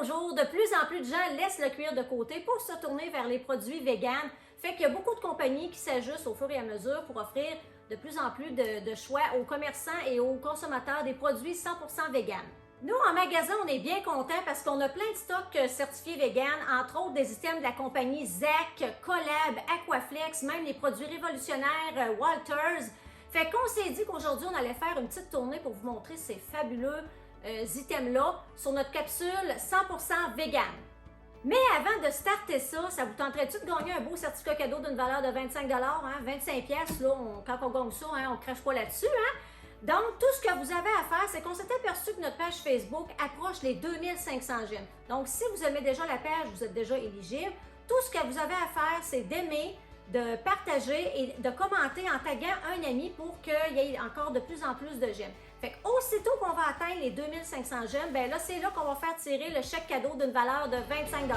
nos jours, de plus en plus de gens laissent le cuir de côté pour se tourner vers les produits véganes. Fait qu'il y a beaucoup de compagnies qui s'ajustent au fur et à mesure pour offrir de plus en plus de choix aux commerçants et aux consommateurs des produits 100% véganes. Nous, en magasin, on est bien contents parce qu'on a plein de stocks certifiés véganes, entre autres des items de la compagnie ZAC, Collab, Aquaflex, même les produits révolutionnaires Walters. Fait qu'on s'est dit qu'aujourd'hui, on allait faire une petite tournée pour vous montrer ces fabuleux items-là sur notre capsule 100% vegan. Mais avant de starter ça, ça vous tenterait-tu de gagner un beau certificat cadeau d'une valeur de 25 $, hein? 25 pièces là, quand on gagne ça, hein, on ne crache pas là-dessus, hein? Donc, tout ce que vous avez à faire, c'est qu'on s'est aperçu que notre page Facebook approche les 2500 j'aime. Donc, si vous aimez déjà la page, vous êtes déjà éligible. Tout ce que vous avez à faire, c'est d'aimer, de partager et de commenter en taguant un ami pour qu'il y ait encore de plus en plus de j'aime. Fait qu'aussitôt qu'on va atteindre les 2500 j'aime, ben là, c'est là qu'on va faire tirer le chèque cadeau d'une valeur de 25 $.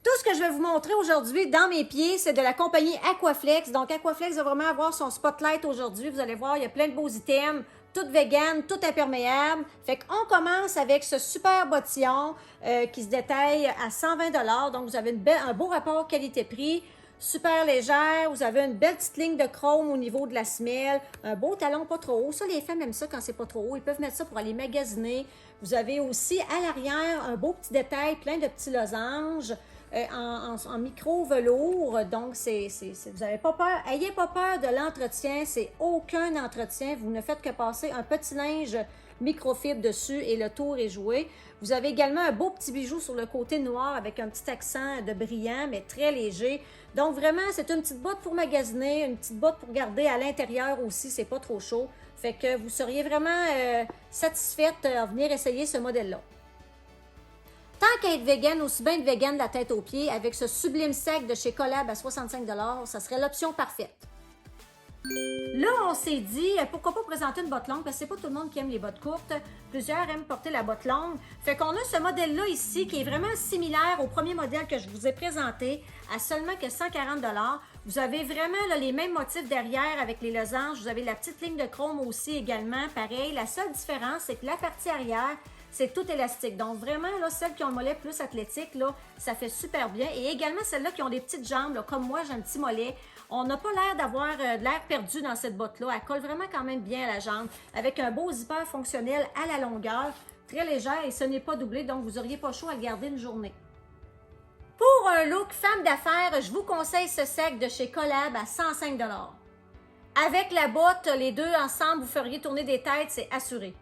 Tout ce que je vais vous montrer aujourd'hui dans mes pieds, c'est de la compagnie Aquaflex. Donc, Aquaflex va vraiment avoir son spotlight aujourd'hui. Vous allez voir, il y a plein de beaux items, tout vegan, tout imperméable. Fait qu'on commence avec ce super bottillon qui se détaille à 120 $. Donc, vous avez un beau rapport qualité-prix. Super légère, vous avez une belle petite ligne de chrome au niveau de la semelle, un beau talon pas trop haut. Ça, les femmes aiment ça quand c'est pas trop haut. Ils peuvent mettre ça pour aller magasiner. Vous avez aussi à l'arrière un beau petit détail, plein de petits losanges. En micro-velours, donc vous n'avez pas peur, ayez pas peur de l'entretien, c'est aucun entretien, vous ne faites que passer un petit linge microfibre dessus et le tour est joué. Vous avez également un beau petit bijou sur le côté noir avec un petit accent de brillant, mais très léger. Donc vraiment, c'est une petite botte pour magasiner, une petite botte pour garder à l'intérieur aussi, c'est pas trop chaud. Fait que vous seriez vraiment satisfaite à venir essayer ce modèle-là. Tant qu'à être vegan, aussi bien être vegan de la tête aux pieds, avec ce sublime sac de chez Collab à 65 $, ça serait l'option parfaite. Là, on s'est dit, pourquoi pas présenter une botte longue, parce que c'est pas tout le monde qui aime les bottes courtes. Plusieurs aiment porter la botte longue. Fait qu'on a ce modèle-là ici, qui est vraiment similaire au premier modèle que je vous ai présenté, à seulement que 140 $. Vous avez vraiment là, les mêmes motifs derrière avec les losanges. Vous avez la petite ligne de chrome aussi également, pareil. La seule différence, c'est que la partie arrière, c'est tout élastique. Donc vraiment, là, celles qui ont le mollet plus athlétique, là, ça fait super bien. Et également celles-là qui ont des petites jambes, là, comme moi, j'ai un petit mollet. On n'a pas l'air d'avoir de l'air perdu dans cette botte-là. Elle colle vraiment quand même bien à la jambe, avec un beau zipper fonctionnel à la longueur, très légère et ce n'est pas doublé, donc vous n'auriez pas chaud à le garder une journée. Pour un look femme d'affaires, je vous conseille ce sac de chez Collab à 105 $. Avec la botte, les deux ensemble, vous feriez tourner des têtes, c'est assuré.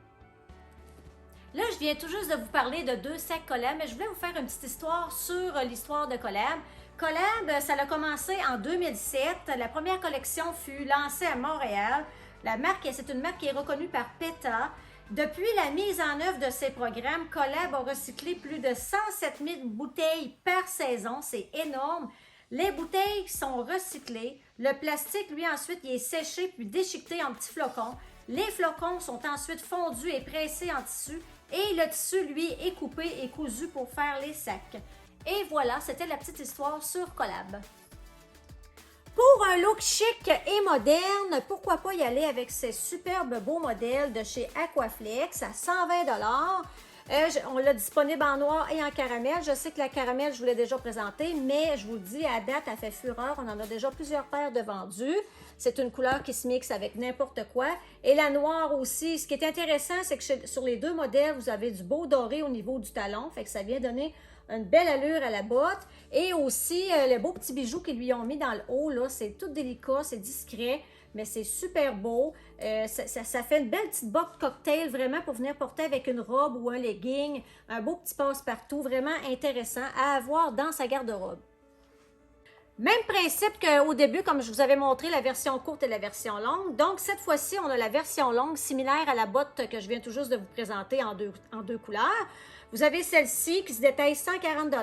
Là, je viens tout juste de vous parler de deux sacs Collab, mais je voulais vous faire une petite histoire sur l'histoire de Collab. Collab, ça a commencé en 2007. La première collection fut lancée à Montréal. La marque, c'est une marque qui est reconnue par PETA. Depuis la mise en œuvre de ces programmes, Collab a recyclé plus de 107 000 bouteilles par saison. C'est énorme. Les bouteilles sont recyclées. Le plastique, lui, ensuite, il est séché puis déchiqueté en petits flocons. Les flocons sont ensuite fondus et pressés en tissu et le tissu, lui, est coupé et cousu pour faire les sacs. Et voilà, c'était la petite histoire sur Collab. Pour un look chic et moderne, pourquoi pas y aller avec ces superbes beaux modèles de chez Aquaflex à 120 $. On l'a disponible en noir et en caramel. Je sais que la caramel, je vous l'ai déjà présentée, mais je vous le dis, à date, elle fait fureur. On en a déjà plusieurs paires de vendus. C'est une couleur qui se mixe avec n'importe quoi. Et la noire aussi. Ce qui est intéressant, c'est que sur les deux modèles, vous avez du beau doré au niveau du talon. Fait que ça vient donner une belle allure à la botte. Et aussi, le beau petit bijou qu'ils lui ont mis dans le haut, là, c'est tout délicat, c'est discret, mais c'est super beau. Ça fait une belle petite botte cocktail, vraiment, pour venir porter avec une robe ou un legging. Un beau petit passe-partout, vraiment intéressant à avoir dans sa garde-robe. Même principe qu'au début, comme je vous avais montré la version courte et la version longue. Donc, cette fois-ci, on a la version longue, similaire à la botte que je viens tout juste de vous présenter en deux couleurs. Vous avez celle-ci qui se détaille 140 $.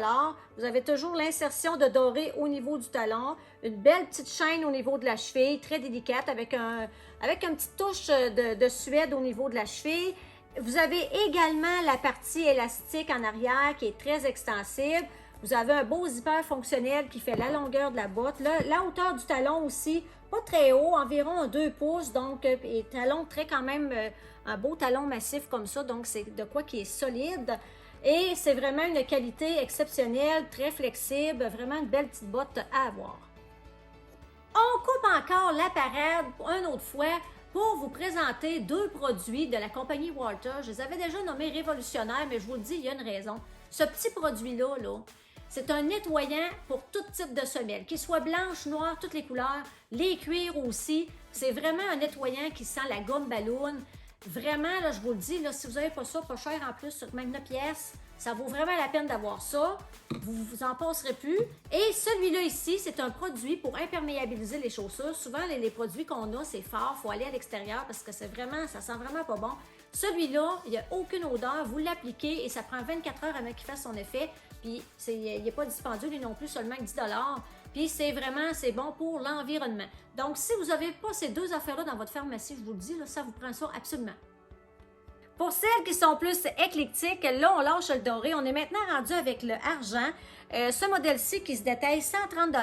Vous avez toujours l'insertion de doré au niveau du talon. Une belle petite chaîne au niveau de la cheville, très délicate, avec une petite touche de suède au niveau de la cheville. Vous avez également la partie élastique en arrière qui est très extensible. Vous avez un beau zipper fonctionnel qui fait la longueur de la botte. Là, la hauteur du talon aussi, pas très haut, environ 2 pouces. Donc, et talon très quand même, un beau talon massif comme ça. Donc, c'est de quoi qui est solide. Et c'est vraiment une qualité exceptionnelle, très flexible, vraiment une belle petite botte à avoir. On coupe encore la parade une autre fois pour vous présenter deux produits de la compagnie Walter. Je les avais déjà nommés révolutionnaires, mais je vous le dis, il y a une raison. Ce petit produit-là, c'est un nettoyant pour tout type de semelle, qu'il soit blanche, noire, toutes les couleurs, les cuirs aussi. C'est vraiment un nettoyant qui sent la gomme ballon. Vraiment, là, je vous le dis, là, si vous n'avez pas ça, pas cher en plus, même 9 pièces, ça vaut vraiment la peine d'avoir ça. Vous en passerez plus. Et celui-là ici, c'est un produit pour imperméabiliser les chaussures. Souvent, les produits qu'on a, c'est fort, il faut aller à l'extérieur parce que ça sent vraiment pas bon. Celui-là, il n'y a aucune odeur, vous l'appliquez et ça prend 24 heures avant qu'il fasse son effet. Puis, il n'est pas dispendieux, lui non plus, seulement 10 $. Puis, c'est bon pour l'environnement. Donc, si vous n'avez pas ces deux affaires-là dans votre pharmacie, je vous le dis, là, ça vous prend ça absolument. Pour celles qui sont plus éclectiques, là, on lâche le doré. On est maintenant rendu avec le argent. Ce modèle-ci qui se détaille 130 $.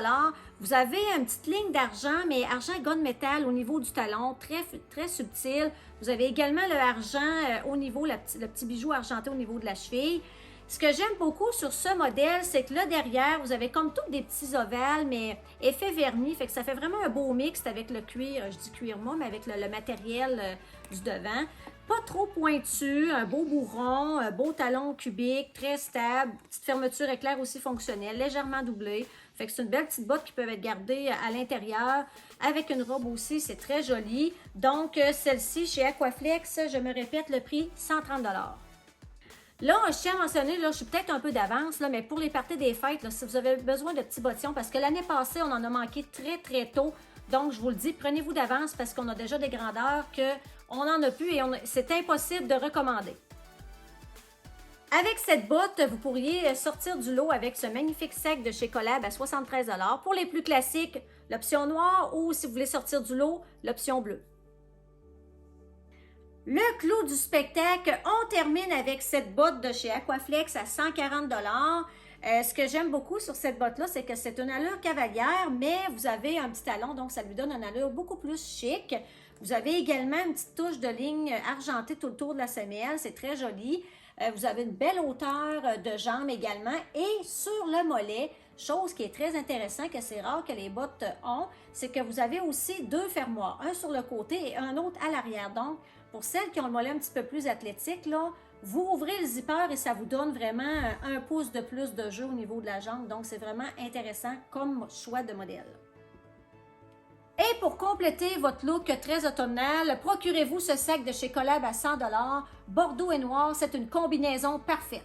Vous avez une petite ligne d'argent, mais argent gunmetal au niveau du talon, très, très subtil. Vous avez également le argent au niveau, le petit bijou argenté au niveau de la cheville. Ce que j'aime beaucoup sur ce modèle, c'est que là, derrière, vous avez comme tous des petits ovales, mais effet vernis, fait que ça fait vraiment un beau mix avec le cuir, je dis cuir moi, mais avec le matériel du devant. Pas trop pointu, un beau bourron, un beau talon cubique, très stable, petite fermeture éclair aussi fonctionnelle, légèrement doublée. Fait que c'est une belle petite botte qui peut être gardée à l'intérieur. Avec une robe aussi, c'est très joli. Donc, celle-ci, chez Aquaflex, je me répète, le prix, 130 $. Là, je tiens à mentionner, là, je suis peut-être un peu d'avance, là, mais pour les parties des fêtes, là, si vous avez besoin de petits bottillons, parce que l'année passée, on en a manqué très, très tôt. Donc, je vous le dis, prenez-vous d'avance parce qu'on a déjà des grandeurs qu'on n'en a plus et c'est impossible de recommander. Avec cette botte, vous pourriez sortir du lot avec ce magnifique sac de chez Collab à 73 $. Pour les plus classiques, l'option noire ou si vous voulez sortir du lot, l'option bleue. Le clou du spectacle, on termine avec cette botte de chez Aquaflex à 140 $. Ce que j'aime beaucoup sur cette botte-là, c'est que c'est une allure cavalière, mais vous avez un petit talon, donc ça lui donne une allure beaucoup plus chic. Vous avez également une petite touche de ligne argentée tout le tour de la semelle, c'est très joli. Vous avez une belle hauteur de jambe également. Et sur le mollet, chose qui est très intéressante, que c'est rare que les bottes ont, c'est que vous avez aussi deux fermoirs, un sur le côté et un autre à l'arrière. Donc, pour celles qui ont le mollet un petit peu plus athlétique, là, vous ouvrez le zipper et ça vous donne vraiment 1 pouce de plus de jeu au niveau de la jambe. Donc, c'est vraiment intéressant comme choix de modèle. Et pour compléter votre look très automnal, procurez-vous ce sac de chez Collab à 100 $. Bordeaux et noir, c'est une combinaison parfaite.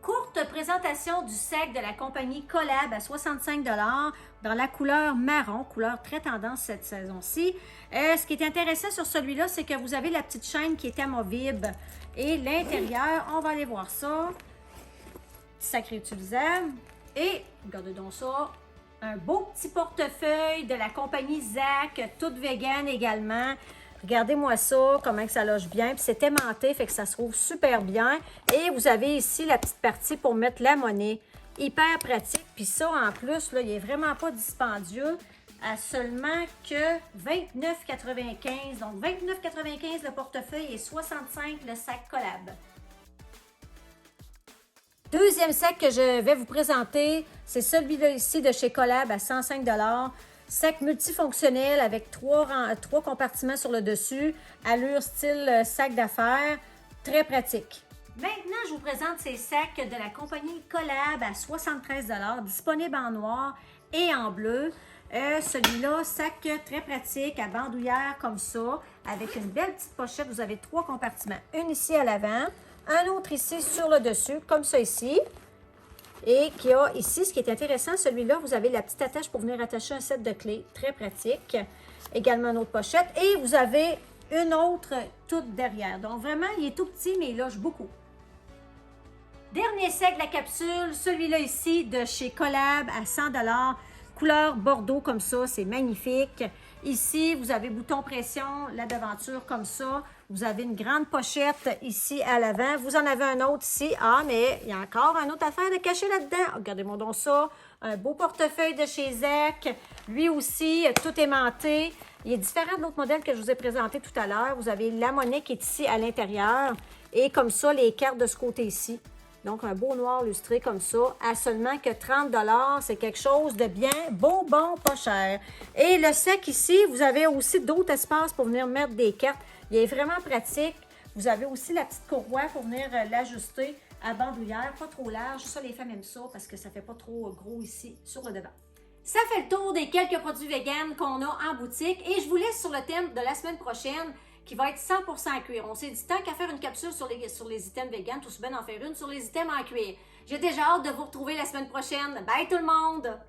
Courte présentation du sac de la compagnie Collab à 65 $ dans la couleur marron, couleur très tendance cette saison-ci. Ce qui est intéressant sur celui-là, c'est que vous avez la petite chaîne qui est amovible. Et l'intérieur, on va aller voir ça. Petit sac réutilisable. Et, regardez donc ça, un beau petit portefeuille de la compagnie Zach, toute vegan également. Regardez-moi ça, comment que ça loge bien. Puis c'est aimanté, fait que ça se trouve super bien. Et vous avez ici la petite partie pour mettre la monnaie. Hyper pratique. Puis ça, en plus, là, il n'est vraiment pas dispendieux à seulement que 29,95 $. Donc 29,95 $ le portefeuille et 65 $ le sac Collab. Deuxième sac que je vais vous présenter, c'est celui-là ici de chez Collab à 105 $. Sac multifonctionnel avec trois compartiments sur le dessus, allure style sac d'affaires, très pratique. Maintenant, je vous présente ces sacs de la compagnie Collab à 73 $, disponibles en noir et en bleu. Celui-là, sac très pratique à bandoulière comme ça, avec une belle petite pochette. Vous avez 3 compartiments, une ici à l'avant, un autre ici sur le dessus, comme ça ici. Et qui a ici, ce qui est intéressant, celui-là, vous avez la petite attache pour venir attacher un set de clés. Très pratique. Également une autre pochette. Et vous avez une autre toute derrière. Donc vraiment, il est tout petit, mais il loge beaucoup. Dernier set de la capsule, celui-là ici de chez Collab à 100 $, couleur bordeaux comme ça, c'est magnifique. Ici, vous avez bouton pression, la devanture comme ça. Vous avez une grande pochette ici à l'avant. Vous en avez un autre ici. Ah, mais il y a encore une autre affaire de cacher là-dedans. Regardez-moi donc ça. Un beau portefeuille de chez Zec. Lui aussi, tout aimanté. Il est différent de l'autre modèle que je vous ai présenté tout à l'heure. Vous avez la monnaie qui est ici à l'intérieur. Et comme ça, les cartes de ce côté ici. Donc, un beau noir lustré comme ça, à seulement que 30 $. C'est quelque chose de bien beau, bon, pas cher. Et le sac ici, vous avez aussi d'autres espaces pour venir mettre des cartes. Il est vraiment pratique. Vous avez aussi la petite courroie pour venir l'ajuster à bandoulière, pas trop large. Ça, les femmes aiment ça parce que ça fait pas trop gros ici sur le devant. Ça fait le tour des quelques produits vegan qu'on a en boutique et je vous laisse sur le thème de la semaine prochaine qui va être 100% en cuir. On s'est dit, tant qu'à faire une capsule sur les items vegan, tout se bien d'en faire une sur les items en cuir. J'ai déjà hâte de vous retrouver la semaine prochaine. Bye tout le monde!